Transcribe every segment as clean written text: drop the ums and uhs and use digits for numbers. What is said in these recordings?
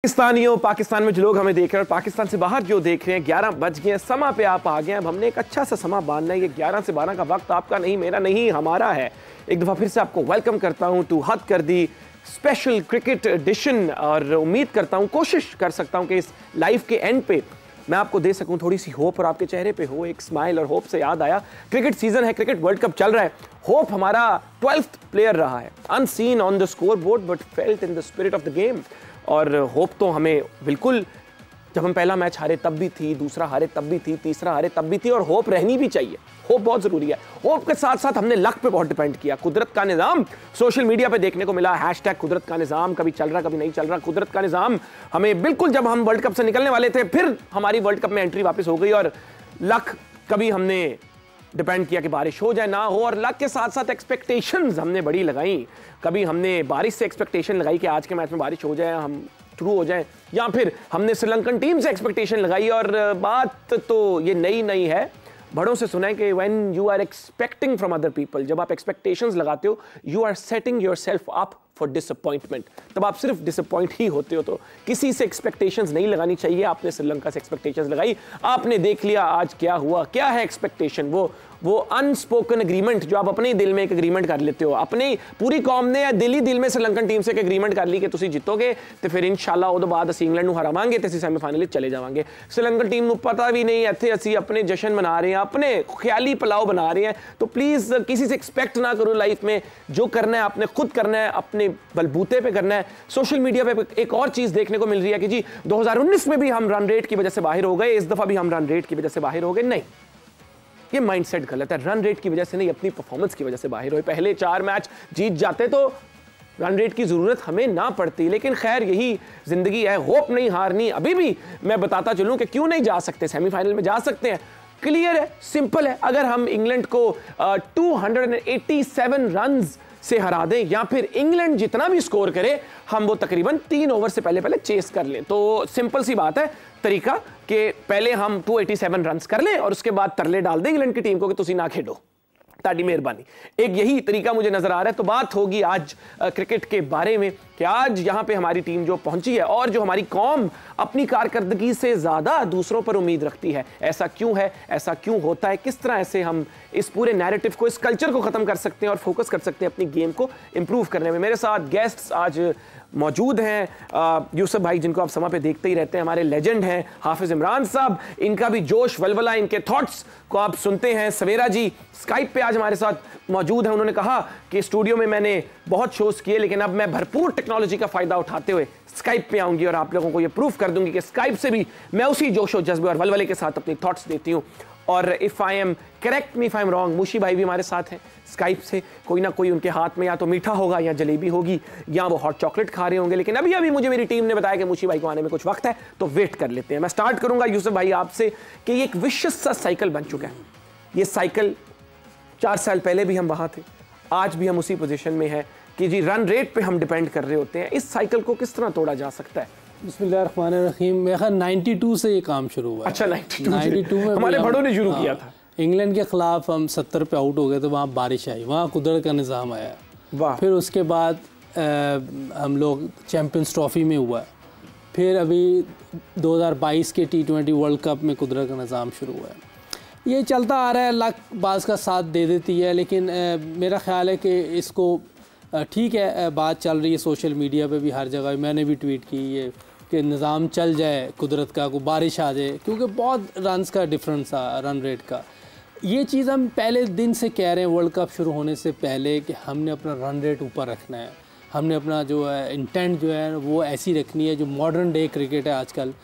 पाकिस्तानियों, पाकिस्तान में जो लोग हमें देख रहे हैं और पाकिस्तान से बाहर जो देख रहे हैं, 11 बज गए हैं, समा पे आप आ गए हैं। अब हमने एक अच्छा सा समा बांधना है। ये 11 से 12 का वक्त आपका नहीं, मेरा नहीं, हमारा है। एक दफ़ा फिर से आपको वेलकम करता हूं टू हद कर दी स्पेशल क्रिकेट एडिशन। और उम्मीद करता हूं, कोशिश कर सकता हूं कि इस लाइफ के एंड पे मैं आपको दे सकूं थोड़ी सी होप और आपके चेहरे पे हो एक स्माइल। और होप से याद आया, क्रिकेट सीजन है, क्रिकेट वर्ल्ड कप चल रहा है। होप हमारा 12th प्लेयर रहा है, unseen on the score board but felt in the spirit of the game. और होप तो हमें बिल्कुल, जब हम पहला मैच हारे तब भी थी, दूसरा हारे तब भी थी, तीसरा हारे तब भी थी, और होप रहनी भी चाहिए। होप बहुत जरूरी है। होप के साथ साथ हमने लक पे बहुत डिपेंड किया। कुदरत का निज़ाम सोशल मीडिया पे देखने को मिला, हैशटैग कुदरत का निज़ाम, कभी चल रहा कभी नहीं चल रहा। कुदरत का निज़ाम हमें बिल्कुल, जब हम वर्ल्ड कप से निकलने वाले थे, फिर हमारी वर्ल्ड कप में एंट्री वापस हो गई। और लक, कभी हमने डिपेंड किया कि बारिश हो जाए ना हो, और लक के साथ साथ एक्सपेक्टेशंस हमने बड़ी लगाई। कभी हमने बारिश से एक्सपेक्टेशन लगाई कि आज के मैच में बारिश हो जाए, हम थ्रू हो जाए, या फिर हमने श्रीलंकन टीम से एक्सपेक्टेशन लगाई। और बात तो ये नई नहीं है, बड़ों से सुना है कि when you are expecting from other people, जब आप एक्सपेक्टेशंस लगाते हो, you are setting yourself up for disappointment. तब आप सिर्फ डिसअपॉइंट ही होते हो। तो किसी से एक्सपेक्टेशंस नहीं लगानी चाहिए। आपने श्रीलंका से एक्सपेक्टेशंस लगाई, आपने देख लिया आज क्या हुआ। क्या है एक्सपेक्टेशन? वो अनस्पोकन एग्रीमेंट जो आप अपने दिल में एक एग्रीमेंट कर लेते हो। अपनी पूरी कौम ने दिल में श्रीलंकन टीम से एक एग्रीमेंट कर ली कि तुम जीतोगे तो फिर इंशाल्लाह वो बाद असी इंग्लैंड को हरावांगे तो सेमीफाइनल चले जावांगे। श्रीलंकन टीम को पता भी नहीं, इतने असी अपने जश्न मना रहे हैं, अपने ख्याली पुलाव बना रहे हैं। तो प्लीज़ किसी से एक्सपेक्ट ना करो लाइफ में। जो करना है आपने खुद करना है, अपने बलबूते पे करना है। सोशल मीडिया पे एक और चीज़ देखने को मिल रही है कि जी 2019 में भी हम रन रेट की वजह से बाहर हो गए, इस दफ़ा भी हम रन रेट की वजह से बाहर हो गए। नहीं, ये माइंडसेट गलत है। रन रेट की वजह से नहीं, अपनी परफॉर्मेंस की वजह से बाहर हुए। पहले 4 मैच जीत जाते तो रन रेट की ज़रूरत हमें ना पड़ती। लेकिन खैर, यही ज़िंदगी है, होप नहीं हारनी। अभी भी मैं बताता चलूँ कि क्यों नहीं जा सकते, सेमीफाइनल में जा सकते हैं। क्लियर है, सिंपल है। अगर हम इंग्लैंड को 287 रन से हरा दें, या फिर इंग्लैंड जितना भी स्कोर करे, हम वो तकरीबन 3 ओवर से पहले चेस कर लें। तो सिंपल सी बात है तरीका कि पहले हम 287 रन कर लें और उसके बाद तरले डाल दें इंग्लैंड की टीम को कि तुसी ना खेलो, ताड़ी मेहरबानी। एक यही तरीका मुझे नजर आ रहा है। तो बात होगी आज क्रिकेट के बारे में कि आज यहाँ पे हमारी टीम जो पहुंची है और जो हमारी कौम अपनी कारकर्दगी से ज़्यादा दूसरों पर उम्मीद रखती है। ऐसा क्यों है, ऐसा क्यों होता है, किस तरह ऐसे हम इस पूरे नैरेटिव को, इस कल्चर को ख़त्म कर सकते हैं और फोकस कर सकते हैं अपनी गेम को इम्प्रूव करने में। मेरे साथ गेस्ट्स आज मौजूद हैं। यूसुफ भाई, जिनको आप समा पे देखते ही रहते हैं, हमारे लेजेंड हैं। हाफिज इमरान साहब, इनका भी जोश वलवला, इनके थॉट्स को आप सुनते हैं। सवेरा जी स्काइप पे आज हमारे साथ मौजूद हैं। उन्होंने कहा कि स्टूडियो में मैंने बहुत शोज किए, लेकिन अब मैं भरपूर टेक्नोलॉजी का फ़ायदा उठाते हुए स्काइप पे आऊँगी और आप लोगों को ये प्रूफ कर दूंगी कि स्काइप से भी मैं उसी जोश और जज्बे और वलवले के साथ अपनी थॉट्स देती हूँ। और if I am correct me if I am wrong, Mushi भाई भी हमारे साथ हैं स्काइप से। कोई ना कोई उनके हाथ में या तो मीठा होगा, या जलेबी होगी, या वो हॉट चॉकलेट खा रहे होंगे। लेकिन अभी मुझे मेरी टीम ने बताया कि मुशी भाई को आने में कुछ वक्त है, तो वेट कर लेते हैं। मैं स्टार्ट करूंगा यूसुफ भाई आपसे कि ये एक विशिष्ट सा साइकिल बन चुका है। ये साइकिल 4 साल पहले भी हम वहाँ थे, आज भी हम उसी पोजीशन में हैं कि जी रन रेट पे हम डिपेंड कर रहे होते हैं। इस साइकिल को किस तरह तोड़ा जा सकता है? बिस्मिल्लाहिर्रहमानिर्रहीम। मेरा ख्याल 92 से ये काम शुरू हुआ। अच्छा, 92 में हमारे बड़ों ने शुरू किया था। इंग्लैंड के खिलाफ हम 70 पे आउट हो गए, तो वहाँ बारिश आई, वहाँ कुदरत का निज़ाम आया। वाह। फिर उसके बाद हम लोग चैम्पियंस ट्रॉफ़ी में हुआ। फिर अभी 2022 के T20 वर्ल्ड कप में कुदरत का निज़ाम शुरू हुआ है। ये चलता आ रहा है, लक बाज़ का साथ दे देती है। लेकिन मेरा ख़्याल है कि इसको ठीक है, बात चल रही है सोशल मीडिया पे भी, हर जगह मैंने भी ट्वीट की है कि निज़ाम चल जाए कुदरत का, को बारिश आ जाए, क्योंकि बहुत रन्स का डिफरेंस था रन रेट का। ये चीज़ हम पहले दिन से कह रहे हैं, वर्ल्ड कप शुरू होने से पहले, कि हमने अपना रन रेट ऊपर रखना है। हमने अपना जो है इंटेंट जो है वो ऐसी रखनी है, जो मॉडर्न डे क्रिकेट है आजकल,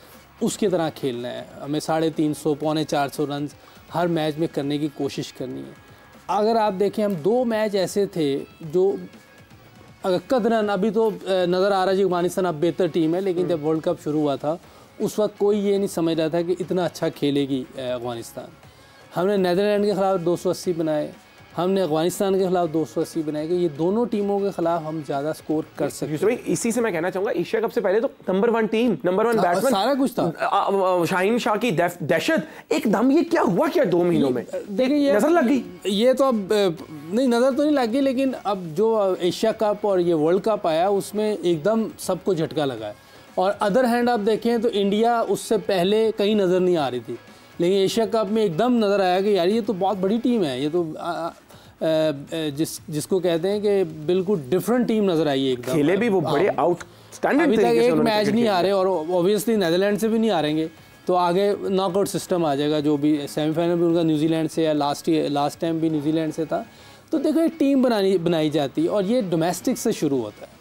उसकी तरह खेलना है। हमें 350 पौने 400 रन हर मैच में करने की कोशिश करनी है। अगर आप देखें, हम 2 मैच ऐसे थे जो अगर कदरन, अभी तो नज़र आ रहा है जी अफगानिस्तान अब बेहतर टीम है, लेकिन जब वर्ल्ड कप शुरू हुआ था उस वक्त कोई ये नहीं समझ रहा था कि इतना अच्छा खेलेगी अफगानिस्तान। हमने नीदरलैंड के ख़िलाफ़ 280 बनाए, हमने अफगानिस्तान के खिलाफ 280 बनाए कि ये दोनों टीमों के खिलाफ हम ज़्यादा स्कोर कर सकते हैं। इसी से मैं कहना चाहूँगा, एशिया कप से पहले तो नंबर 1 टीम, नंबर 1 बैट्समैन, सारा कुछ था। शाहीन शाह की दहशत, एकदम ये क्या हुआ क्या 2 महीनों में? देखिए, ये नजर लग गई। ये तो अब नहीं, नज़र तो नहीं लग गई, लेकिन अब जो एशिया कप और ये वर्ल्ड कप आया उसमें एकदम सबको झटका लगा है। और अदर हैंड आप देखें तो इंडिया उससे पहले कहीं नज़र नहीं आ रही थी, लेकिन एशिया कप में एकदम नज़र आया कि यार ये तो बहुत बड़ी टीम है, ये तो जिसको कहते हैं कि बिल्कुल डिफरेंट टीम नज़र आई है एकदम। खेले भी वो बड़े आउटस्टैंडिंग अभी तक एक मैच नहीं आ रहे और ऑब्वियसली नीदरलैंड से भी नहीं हारेंगे, तो आगे नॉकआउट सिस्टम आ जाएगा। जो भी सेमीफाइनल भी उनका न्यूजीलैंड से या लास्ट टाइम भी न्यूजीलैंड से था। तो देखो एक टीम बनाई जाती है और ये डोमेस्टिक से शुरू होता है।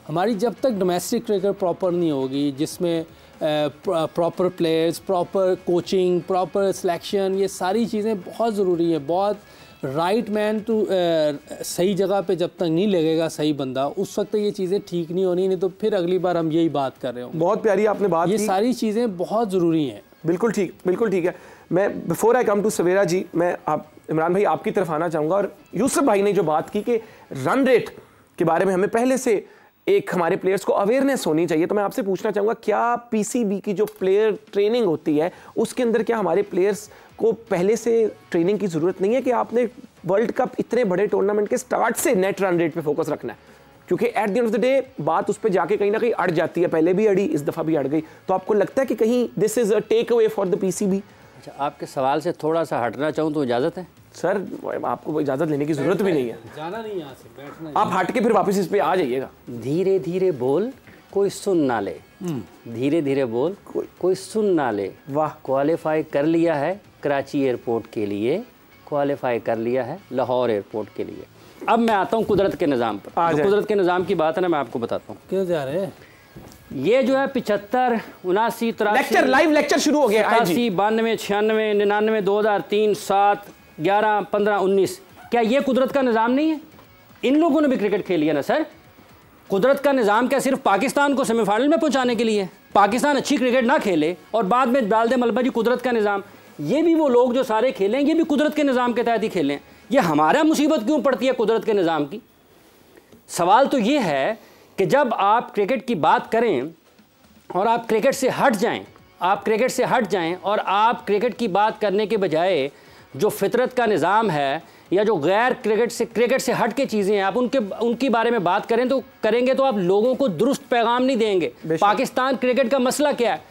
हमारी जब तक डोमेस्टिक क्रिकेट प्रॉपर नहीं होगी, जिसमें proper players, proper coaching, proper selection, ये सारी चीज़ें बहुत ज़रूरी है। बहुत राइट मैन टू सही जगह पे जब तक नहीं लगेगा सही बंदा, उस वक्त ये चीज़ें ठीक नहीं होनी, नहीं तो फिर अगली बार हम यही बात कर रहे हो। बहुत प्यारी आपने बात ये सारी चीज़ें बहुत ज़रूरी हैं। बिल्कुल ठीक, बिल्कुल ठीक है। मैं बिफोर आई कम टू सवेरा जी, मैं आप इमरान भाई आपकी तरफ आना चाहूँगा। और यूसुफ भाई ने जो बात की कि रन रेट के बारे में हमें पहले से एक हमारे प्लेयर्स को अवेयरनेस होनी चाहिए, तो मैं आपसे पूछना चाहूँगा क्या पीसीबी की जो प्लेयर ट्रेनिंग होती है उसके अंदर क्या हमारे प्लेयर्स को पहले से ट्रेनिंग की ज़रूरत नहीं है कि आपने वर्ल्ड कप इतने बड़े टूर्नामेंट के स्टार्ट से नेट रन रेट पे फोकस रखना है? क्योंकि at the end of the day बात उस पर जाके कहीं ना कहीं अड़ जाती है, पहले भी अड़ी, इस दफ़ा भी अड़ गई। तो आपको लगता है कि कहीं this is a take away for the PCB? अच्छा, आपके सवाल से थोड़ा सा हटना चाहूँ तो इजाज़त है? सर आपको इजाज़त लेने की ज़रूरत भी नहीं है, जाना नहीं यहाँ से, बैठना। आप हट के फिर वापस इस पे आ जाइएगा। धीरे धीरे बोल कोई सुन ना ले, धीरे धीरे बोल कोई सुन ना ले। वाह। क्वालिफाई कर लिया है कराची एयरपोर्ट के लिए, क्वालिफाई कर लिया है लाहौर एयरपोर्ट के लिए। अब मैं आता हूँ कुदरत के निज़ाम पर। जो कुदरत के निज़ाम की बात है ना, मैं आपको बताता हूँ। क्यों जा रहे हैं? ये जो है 75, 79, 83 लेक्चर, लाइव लेक्चर शुरू हो गया। 87, 92, 96, 99, 2003, 7, 11, 15, 19, क्या ये कुदरत का निज़ाम नहीं है? इन लोगों ने भी क्रिकेट खेली है ना सर। कुदरत का निज़ाम क्या सिर्फ पाकिस्तान को सेमीफाइनल में पहुंचाने के लिए? पाकिस्तान अच्छी क्रिकेट ना खेले और बाद में डाल दे मलबा जी कुदरत का निज़ाम। ये भी वो लोग जो सारे खेलें, ये भी कुदरत के निज़ाम के तहत ही खेलें। ये हमारा मुसीबत क्यों पड़ती है कुदरत के निज़ाम की? सवाल तो ये है कि जब आप क्रिकेट की बात करें और आप क्रिकेट से हट जाएं, और आप क्रिकेट की बात करने के बजाय जो फितरत का निज़ाम है या जो गैर क्रिकेट से हट के चीज़ें हैं, आप उनकी बारे में बात करेंगे तो आप लोगों को दुरुस्त पैगाम नहीं देंगे। पाकिस्तान क्रिकेट का मसला क्या है?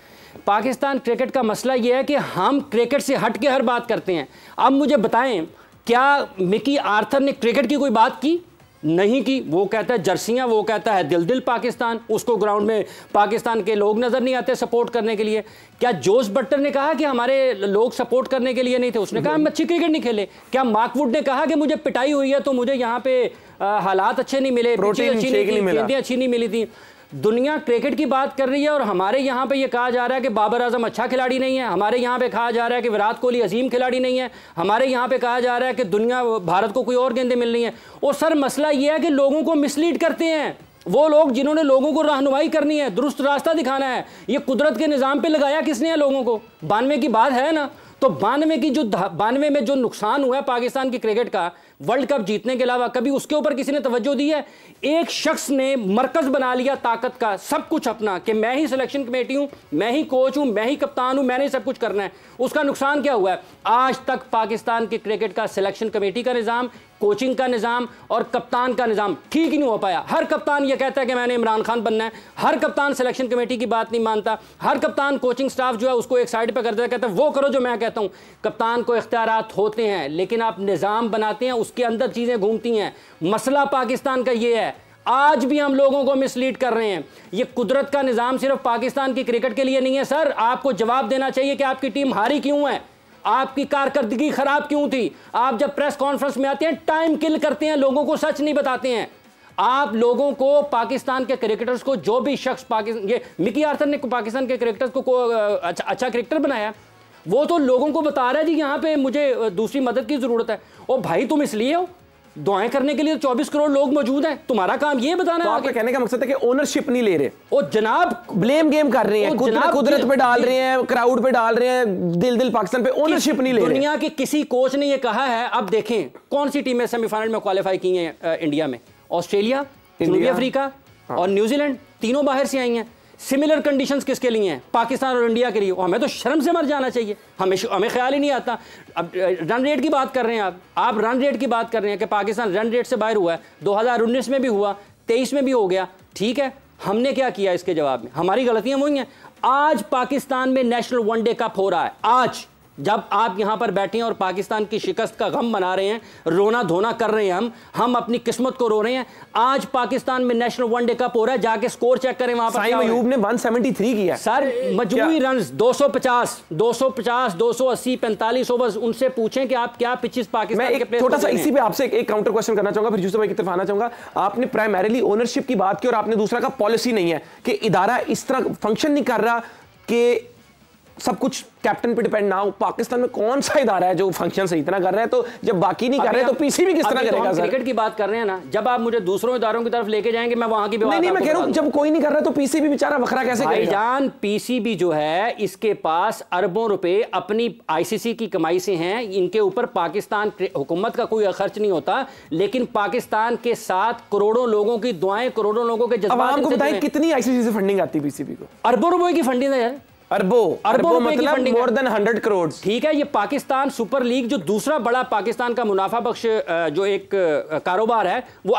पाकिस्तान क्रिकेट का मसला ये है कि हम क्रिकेट से हट के हर बात करते हैं। अब मुझे बताएं, क्या मिकी आर्थर ने क्रिकेट की कोई बात की? नहीं की। वो कहता है जर्सियां, वो कहता है दिल दिल पाकिस्तान। उसको ग्राउंड में पाकिस्तान के लोग नजर नहीं आते सपोर्ट करने के लिए। क्या जोस बट्टर ने कहा कि हमारे लोग सपोर्ट करने के लिए नहीं थे? उसने कहा हम अच्छी क्रिकेट नहीं खेले। क्या मार्क वुड ने कहा कि मुझे पिटाई हुई है तो मुझे यहाँ पे हालात अच्छे नहीं मिले, गेंदें अच्छी नहीं मिली थी? दुनिया क्रिकेट की बात कर रही है और हमारे यहाँ पे ये कहा जा रहा है कि बाबर आजम अच्छा खिलाड़ी नहीं है, हमारे यहाँ पे कहा जा रहा है कि विराट कोहली अजीम खिलाड़ी नहीं है, हमारे यहाँ पे कहा जा रहा है कि भारत को कोई और गेंदें मिल रही हैं। और सर मसला ये है कि लोगों को मिसलीड करते हैं वो लोग जिन्होंने लोगों को रहनुमाई करनी है, दुरुस्त रास्ता दिखाना है। ये कुदरत के निज़ाम पे लगाया किसने है लोगों को? 92 की बात है ना, तो 92 में जो नुकसान हुआ है पाकिस्तान की क्रिकेट का वर्ल्ड कप जीतने के अलावा, कभी उसके ऊपर किसी ने तवज्जो दी है? एक शख्स ने मरकज बना लिया ताकत का, सब कुछ अपना, कि मैं ही सिलेक्शन कमेटी हूं, मैं ही कोच हूं, मैं ही कप्तान हूं, मैंने सब कुछ करना है। उसका नुकसान क्या हुआ है? आज तक पाकिस्तान की क्रिकेट का सिलेक्शन कमेटी का निज़ाम, कोचिंग का निज़ाम और कप्तान का निज़ाम ठीक ही नहीं हो पाया। हर कप्तान ये कहता है कि मैंने इमरान खान बनना है, हर कप्तान सिलेक्शन कमेटी की बात नहीं मानता, हर कप्तान कोचिंग स्टाफ जो है उसको एक साइड पे कर देता है, कहता है वो करो जो मैं कहता हूँ। कप्तान को इख्तियारात होते हैं, लेकिन आप निज़ाम बनाते हैं, उसके अंदर चीज़ें घूमती हैं। मसला पाकिस्तान का ये है, आज भी हम लोगों को मिसलीड कर रहे हैं। ये कुदरत का निज़ाम सिर्फ पाकिस्तान की क्रिकेट के लिए नहीं है सर। आपको जवाब देना चाहिए कि आपकी टीम हारी क्यों है, आपकी कारकर्दगी खराब क्यों थी। आप जब प्रेस कॉन्फ्रेंस में आते हैं टाइम किल करते हैं, लोगों को सच नहीं बताते हैं। आप लोगों को, पाकिस्तान के क्रिकेटर्स को, जो भी शख्स ये मिकी आर्थर ने पाकिस्तान के क्रिकेटर्स को अच्छा क्रिकेटर बनाया, वो तो लोगों को बता रहा है जी यहाँ पे मुझे दूसरी मदद की जरूरत है। ओ भाई तुम इसलिए हो, दुआएं करने के लिए 24 करोड़ लोग मौजूद हैं, तुम्हारा काम ये बताना है। आपका कहने का मकसद है कि ओनरशिप नहीं ले रहे, ओ जनाब ब्लेम गेम कर रहे हैं, कुदरत पे डाल रहे हैं, क्राउड पे डाल रहे हैं, दिल पाकिस्तान पे ओनरशिप नहीं ले रहे। दुनिया के किसी कोच ने ये कहा है? अब देखें कौन सी टीमें सेमीफाइनल में क्वालिफाई की हैं इंडिया में? ऑस्ट्रेलिया, जनूबी अफ्रीका और न्यूजीलैंड, तीनों बाहर से आई हैं। सिमिलर कंडीशंस किसके लिए हैं? पाकिस्तान और इंडिया के लिए। हमें तो शर्म से मर जाना चाहिए, हमें ख्याल ही नहीं आता। अब रन रेट की बात कर रहे हैं आप रन रेट की बात कर रहे हैं कि पाकिस्तान रन रेट से बाहर हुआ है। 2019 में भी हुआ, 23 में भी हो गया, ठीक है। हमने क्या किया इसके जवाब में? हमारी गलतियां वही हैं। आज पाकिस्तान में नेशनल वनडे कप हो रहा है। आज जब आप यहां पर बैठे हैं और पाकिस्तान की शिकस्त का गम मना रहे हैं, रोना धोना कर रहे हैं, हम अपनी किस्मत को रो रहे हैं। आज पाकिस्तान में नेशनल वनडे कप हो रहा है, जाके स्कोर चेक करें वहां पर। साइम अयूब ने 173 किया सर, मजमूई रन्स 250, 280, 45 ओवर्स। उनसे पूछें कि आप क्या पिचेस पाकिस्तान के प्लेयर्स। छोटा सा इसी पे आपसे एक काउंटर क्वेश्चन करना चाहूंगा, फिर यूसुफ भाई की तरफ आना चाहूंगा। आपने प्राइमरीली ओनरशिप की बात की और आपने दूसरा का पॉलिसी नहीं है कि इदारा इस तरह फंक्शन नहीं कर रहा कि सब कुछ कैप्टन पे डिपेंड ना हो। पाकिस्तान में कौन सा इदारा है जो फंक्शन सही तरह कर रहा है? तो जब बाकी नहीं कर रहे तो पीसीबी किस तरह करेगा? सर, क्रिकेट की बात कर रहे हैं ना, जब आप मुझे दूसरों इदारों की तरफ लेके जाएंगे, मैं वहां की भी नहीं, मैं कह रहा हूं जब कोई नहीं कर रहा तो पीसीबी बेचारा वखरा कैसे करेगा? भाईजान, पीसीबी जो है इसके पास अरबों रुपए अपनी आईसीसी की कमाई से हैं। इनके ऊपर पाकिस्तान हुकूमत का कोई खर्च नहीं होता, लेकिन पाकिस्तान के साथ करोड़ों लोगों की दुआएं, करोड़ों लोगों के जज्बात। आपको बताएं कितनी आईसीसी से फंडिंग आती है पीसीबी को? अरबों रुपए की फंडिंग है यार। अरबों मतलब मोर देन 100 करोड़। ठीक है, ये पाकिस्तान सुपर लीग जो दूसरा बड़ा पाकिस्तान का मुनाफा बख्श जो एक कारोबार है वो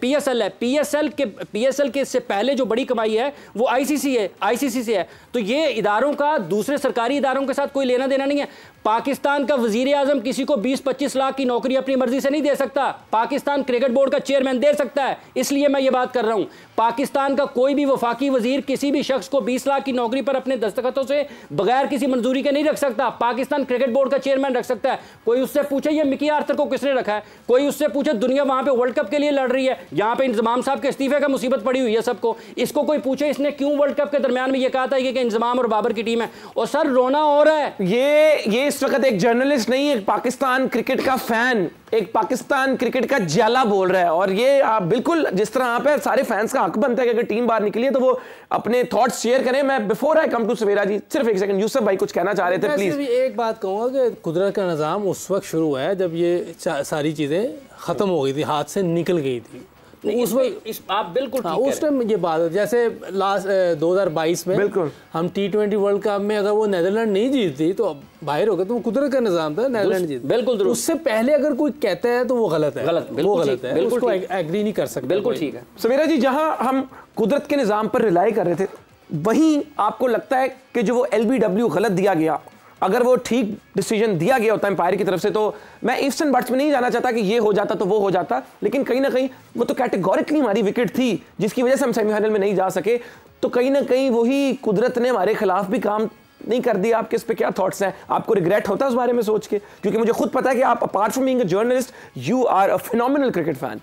पीएसएल है। पीएसएल के इससे पहले जो बड़ी कमाई है वो आईसीसी से है। तो ये इदारों का दूसरे सरकारी इदारों के साथ कोई लेना देना नहीं है। पाकिस्तान का वजीर आजम किसी को 20-25 लाख की नौकरी अपनी मर्जी से नहीं दे सकता। पाकिस्तान क्रिकेट बोर्ड का चेयरमैन दे सकता है, इसलिए मैं ये बात कर रहा हूं। पाकिस्तान का कोई भी वफाकी वजीर किसी भी शख्स को 20 लाख की नौकरी पर अपने दस्तखतों से बगैर किसी मंजूरी के नहीं रख सकता। पाकिस्तान क्रिकेट बोर्ड का चेयरमैन रख सकता है। कोई उससे पूछे ये मिकी आर्थर को किसने रखा है, कोई उससे पूछे दुनिया वहां पे वर्ल्ड कप के लिए लड़ रही है, यहां पे इंतजाम साहब के इस्तीफे का मुसीबत पड़ी हुई है सबको। इसको कोई पूछे इसने क्यों वर्ल्ड कप के दरमियान में ये कहा था कि इंतजाम और बाबर की टीम है। और सर, रोना हो रहा है। ये इस वक्त एक जर्नलिस्ट नहीं, एक पाकिस्तान क्रिकेट का फैन, एक पाकिस्तान क्रिकेट का जाला बोल रहा है। और ये आप बिल्कुल जिस तरह आप है, सारे फैंस का हक बनता है कि अगर टीम बाहर निकली है तो वो अपने थॉट्स शेयर करें। मैं बिफोर आई कम टू सवेरा जी, सिर्फ एक सेकंड, यूसुफ भाई कुछ कहना चाह रहे थे, प्लीज। एक बात कहूंगा कि कुदरत का निज़ाम उस वक्त शुरू हुआ है जब ये सारी चीजें खत्म हो गई थी, हाथ से निकल गई थी। उस वक्त आप बिल्कुल उस टाइम ये बात जैसे लास्ट 2022 में बिल्कुल हम T20 वर्ल्ड कप में अगर वो नेदरलैंड नहीं जीतती तो बाहर हो गए, तो कुदरत का निजाम था, नेदरलैंड जीत। बिल्कुल, उससे पहले अगर कोई कहता है तो वो गलत है, वो गलत है, उसको एग्री नहीं कर सकते। बिल्कुल ठीक है सवेरा जी। जहां हम कुदरत के निजाम पर रिलाई कर रहे थे, वहीं आपको लगता है कि जो वो LBW गलत दिया गया, अगर वो ठीक डिसीजन दिया गया होता एम्पायर की तरफ से, तो मैं इफ्स एंड बट्स में नहीं जाना चाहता कि ये हो जाता तो वो हो जाता, लेकिन कहीं ना कहीं वो तो कैटेगोरिकली हमारी विकेट थी जिसकी वजह से हम सेमीफाइनल में नहीं जा सके। तो कहीं ना कहीं वही कुदरत ने हमारे खिलाफ भी काम नहीं कर दिया। आपके इस पे क्या थॉट्स हैं? आपको रिग्रेट होता है उस बारे में सोच के? क्योंकि मुझे खुद पता है कि आप apart from being a journalist, you are a phenomenal cricket fan.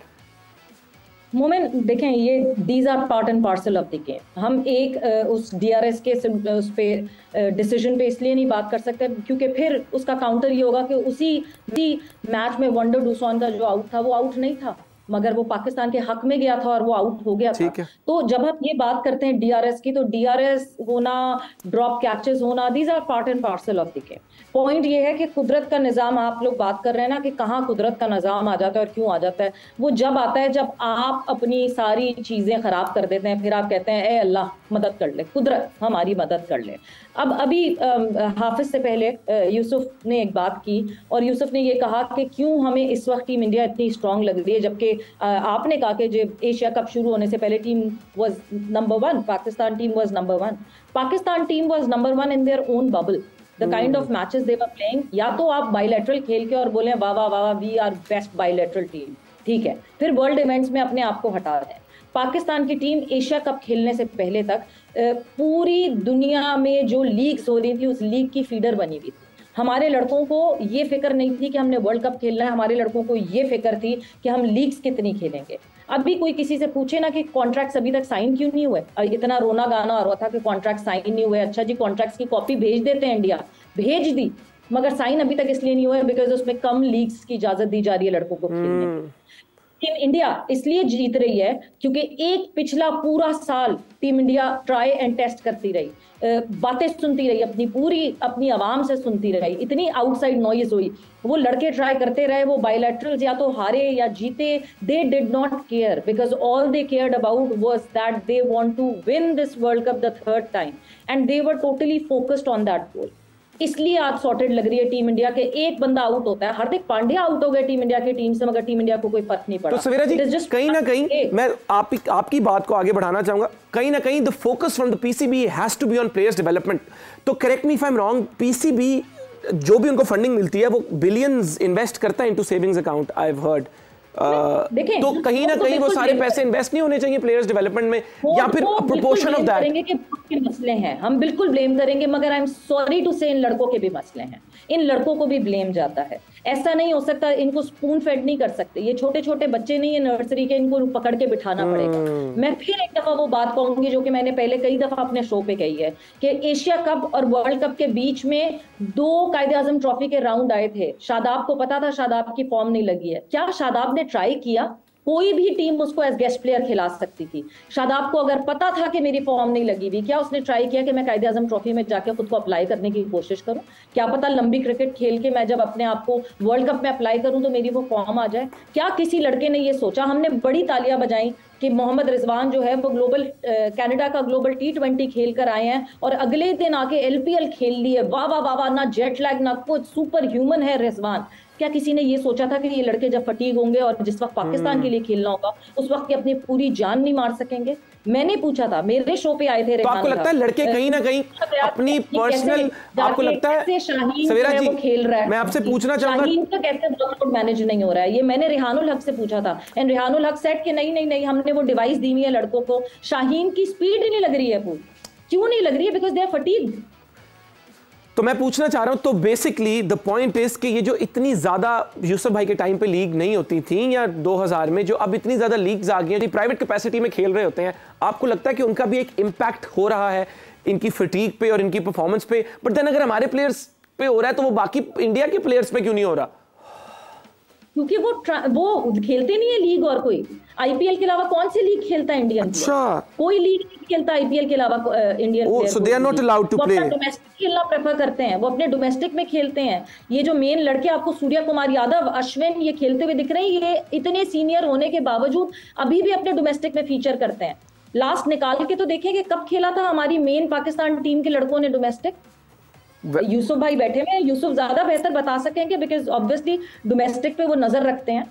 Moment देखें, ये these are part and parcel of the game. हम एक उस DRS के उस पे डिसीजन पे इसलिए नहीं बात कर सकते क्योंकि फिर उसका काउंटर ये होगा कि उसी मैच में वंडर डूसॉन का जो आउट था वो आउट नहीं था, मगर वो पाकिस्तान के हक में गया था और वो आउट हो गया था। तो जब हम ये बात करते हैं DRS की, तो DRS होना, ड्रॉप कैचेस होना, these are part and parcel of the game. Point ये है कि कुदरत का निज़ाम, आप लोग बात कर रहे हैं ना कि कहाँ कुदरत का निज़ाम आ जाता है और क्यों आ जाता है। वो जब आता है जब आप अपनी सारी चीज़ें ख़राब कर देते हैं, फिर आप कहते हैं ए अल्लाह मदद कर ले, कुदरत हमारी मदद कर ले। अब अभी हाफिज से पहले यूसुफ ने एक बात की और यूसुफ ने ये कहा कि क्यों हमें इस वक्त टीम इंडिया इतनी स्ट्रांग लग रही है, जबकि आपने कहा कि जब एशिया कप शुरू होने से पहले team was number 1, Pakistan team was number 1। Pakistan team was number 1 in their own bubble. The kind of matches they were playing, या तो आप बायलैटरल खेल के और बोलें वाह वाह वाह we are best bilateral team, ठीक है, फिर वर्ल्ड इवेंट्स में अपने आप को हटा दें। पाकिस्तान की टीम एशिया कप खेलने से पहले तक पूरी दुनिया में जो लीग्स हो रही थी उस लीग की फीडर बनी हुई थी। हमारे लड़कों को ये फिक्र नहीं थी कि हमने वर्ल्ड कप खेलना है, हमारे लड़कों को ये फिक्र थी कि हम लीग्स कितनी खेलेंगे। अभी कोई किसी से पूछे ना कि कॉन्ट्रैक्ट्स अभी तक साइन क्यों नहीं हुए, इतना रोना गाना हो रहा था कि कॉन्ट्रैक्ट साइन नहीं हुए। अच्छा जी, कॉन्ट्रैक्ट्स की कॉपी भेज देते हैं, इंडिया भेज दी, मगर साइन अभी तक इसलिए नहीं हुए बिकॉज उसमें कम लीग्स की इजाजत दी जा रही है लड़कों को खेलने की। टीम इंडिया इसलिए जीत रही है क्योंकि एक पिछला पूरा साल team India try and test करती रही, बातें सुनती रही, अपनी आवाम से सुनती रही, इतनी आउटसाइड नॉइज हुई, वो लड़के ट्राई करते रहे, वो बायलैटरल्स या तो हारे या जीते, they did not care because all they cared about was that they want to win this world cup the third time and they were totally focused on that goal. इसलिए आज सॉर्टेड लग रही है टीम इंडिया के। एक बंदा out होता है, हार्दिक पांड्या आउट हो गए टीम इंडिया की टीम से, मगर टीम इंडिया को कोई फर्क नहीं पड़ा। तो सवेरा जी कहीं ना कहीं मैं आपकी बात को आगे बढ़ाना चाहूंगा, कहीं ना कहीं the focus from the PCB has to be on players development. तो correct me if I am wrong, PCB जो भी उनको फंडिंग मिलती है वो बिलियंस इन्वेस्ट करता है into savings account, I have heard. तो कहीं ना कहीं वो सारे पैसे इन्वेस्ट नहीं होने चाहिए प्लेयर्स डेवलपमेंट में, या फिर प्रोपोर्शन ऑफ दैट? करेंगे कि के मसले हैं, हम बिल्कुल ब्लेम करेंगे, मगर आई एम सॉरी टू से इन लड़कों के भी मसले हैं, इन लड़कों को भी ब्लेम जाता है। ऐसा नहीं हो सकता, इनको स्पून फेड नहीं कर सकते, ये छोटे छोटे बच्चे नहीं है नर्सरी के, इनको पकड़ के बिठाना पड़ेगा। मैं फिर एक दफा वो बात कहूंगी जो कि मैंने पहले कई दफा अपने शो पे कही है कि एशिया कप और वर्ल्ड कप के बीच में 2 कायदे-आज़म ट्रॉफी के राउंड आए थे। शादाब को पता था शादाब की फॉर्म नहीं लगी है, क्या शादाब ने ट्राई किया? कोई भी टीम उसको एज गेस्ट प्लेयर खिला सकती थी। शादाब को अगर पता था कि मेरी फॉर्म नहीं लगी हुई, क्या उसने ट्राई किया कि मैं कायदे-आज़म ट्रॉफी में जाकर खुद को अप्लाई करने की कोशिश करूं? क्या पता लंबी क्रिकेट खेल के मैं जब अपने आप को वर्ल्ड कप में अप्लाई करूं तो मेरी वो फॉर्म आ जाए? क्या किसी लड़के ने ये सोचा? हमने बड़ी तालियां बजाई कि मोहम्मद रिजवान जो है वो ग्लोबल कनाडा का ग्लोबल T20 खेल कर आए हैं और अगले दिन आके LPL खेल ली है। वाह वाह वाह वाह, ना जेट लैग ना कुछ, सुपर ह्यूमन है रिजवान। क्या किसी ने ये सोचा था कि ये लड़के जब फटीग होंगे और जिस वक्त पाकिस्तान के लिए खेलना होगा उस वक्त ये अपनी पूरी जान नहीं मार सकेंगे? मैंने पूछा था, मेरे शो पे आए थे। तो आपको लगता है लड़के कहीं ना कहीं अपनी पर्सनल, आपको लगता है सवेरा जी, खेल रहा है, मैं आपसे पूछना चाहूंगा शाहीन का कैसे वर्कआउट मैनेज नहीं हो रहा है? ये मैंने रेहानुल हक से पूछा था एंड रेहानुल हक सेट कि नहीं नहीं नहीं, हमने वो डिवाइस दी हुई है लड़कों को, शाहीन की स्पीड ही नहीं लग रही है। पूरी क्यों नहीं लग रही है? Because they are fatigued. तो मैं पूछना चाह रहा हूं, तो बेसिकली द पॉइंट इज कि ये जो इतनी ज्यादा यूसुफ भाई के टाइम पे लीग नहीं होती थी या 2000 में जो अब इतनी ज्यादा लीग्स आ गई हैं, प्राइवेट कैपेसिटी में खेल रहे होते हैं, आपको लगता है कि उनका भी एक इम्पैक्ट हो रहा है इनकी फटीग पे और इनकी परफॉर्मेंस पे? बट देन अगर हमारे प्लेयर्स पे हो रहा है तो वो बाकी इंडिया के प्लेयर्स पे क्यों नहीं हो रहा? क्योंकि वो खेलते नहीं है लीग, और कोई आईपीएल के अलावा कौन सी लीग खेलता है इंडियन? अच्छा, कोई लीग नहीं खेलता आईपीएल के अलावा Indian player. So they are not allowed to play. Domestic खेलना प्रेफर करते हैं, वो अपने डोमेस्टिक में खेलते हैं। ये जो मेन लड़के आपको सूर्य कुमार यादव, अश्विन, ये खेलते हुए दिख रहे हैं, ये इतने सीनियर होने के बावजूद अभी भी अपने डोमेस्टिक में फीचर करते हैं। लास्ट निकाल के तो देखें कि कब खेला था हमारी मेन पाकिस्तान टीम के लड़कों ने डोमेस्टिक। यूसुफ भाई बैठे हुए हैं, यूसुफ ज्यादा बेहतर बता सकेंगे बिकॉज ऑब्वियसली डोमेस्टिक पे वो नजर रखते हैं।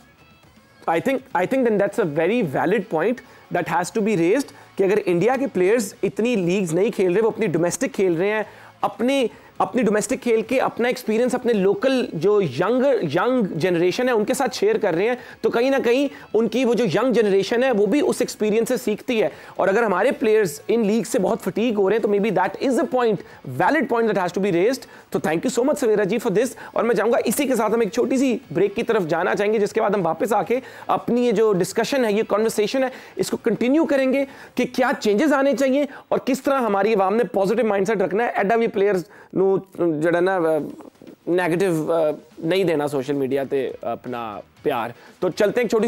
I think then that's a very valid point that has to be raised कि अगर इंडिया के प्लेयर्स इतनी लीग्स नहीं खेल रहे, वो अपनी डोमेस्टिक खेल रहे हैं, अपनी डोमेस्टिक खेल के अपना एक्सपीरियंस अपने लोकल जो यंग जनरेशन है उनके साथ शेयर कर रहे हैं, तो कहीं ना कहीं उनकी वो जो यंग जनरेशन है वो भी उस एक्सपीरियंस से सीखती है। और अगर हमारे प्लेयर्स इन लीग से बहुत फटीग हो रहे हैं तो maybe that is a point, valid point that has to be raised. तो thank you so much Savera ji for this. और मैं चाहूंगा इसी के साथ हम एक छोटी सी ब्रेक की तरफ जाना चाहेंगे, जिसके बाद हम वापस आके अपनी ये जो डिस्कशन है, ये कॉन्वर्सेशन है, इसको कंटिन्यू करेंगे कि क्या चेंजेस आने चाहिए और किस तरह हमारी आवाम ने पॉजिटिव माइंडसेट रखना है। एडा भी प्लेयर्स ਜਿਹੜਾ ਨਾ नेगेटिव नहीं देना सोशल मीडिया पे अपना प्यार। तो चलते हैं छोटी